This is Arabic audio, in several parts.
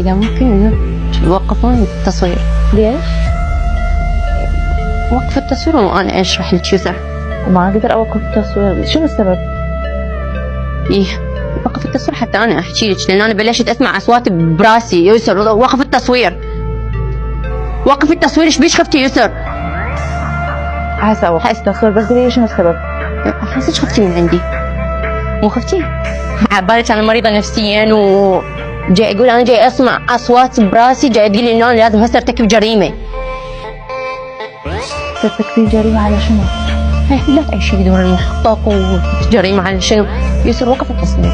إذا ممكن إنه يوقفون التصوير. ليش؟ وقف التصوير وأنا أشرح لك يسر. ما أقدر أوقف التصوير، شنو السبب؟ إيه وقف التصوير حتى أنا أحكي لك، لأن أنا بلشت أسمع أصوات براسي. يسر وقف التصوير، وقف التصوير. إيش بيش خفتي يسر؟ عايزة أوقف التصوير بس قولي لي شنو السبب؟ أحسك خفتي من عندي. مو خفتي؟ عبالك أنا مريضة نفسيا جاي أقول أنا جاي أسمع أصوات براسي، جاي تقولي إنه أنا لازم هسه أرتكب جريمة. ترتكبين جريمة على شنو؟ لا تعيشي بدون المحقق وجريمة على شنو؟ يسر وقف التصوير،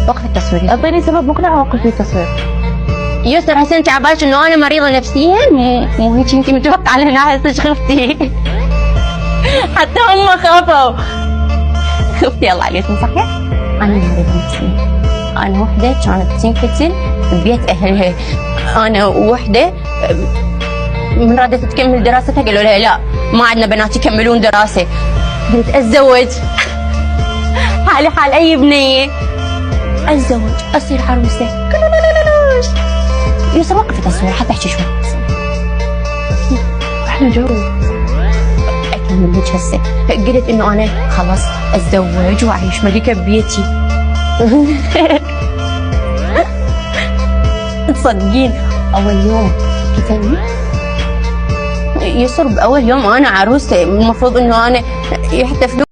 وقف التصوير. أعطيني سبب مقنع أوقف فيه التصوير. يسر هسه أنت عبالك إنه أنا مريضة نفسيا؟ مو هيك أنت متوقعة على هنا هسه خفتي؟ حتى هم خافوا. خفتي الله عليكم صحيح؟ أنا مريضة نفسيا. أنا وحدة كانت تنقتل ببيت أهلها. أنا وحدة من رادت تكمل دراستها قالوا لها لا ما عندنا بنات يكملون دراسة. قلت أتزوج حالي حال أي بنية، أتزوج أصير عروسة. يسر وقف التصوير حتى أحكي شوي. إحنا جو أكمل لك هسه. قلت إنه أنا خلاص أتزوج وأعيش ملكة ببيتي. تصدقين أول يوم كتني يسر بأول يوم أنا عروسة، المفروض إنه أنا يحتفلون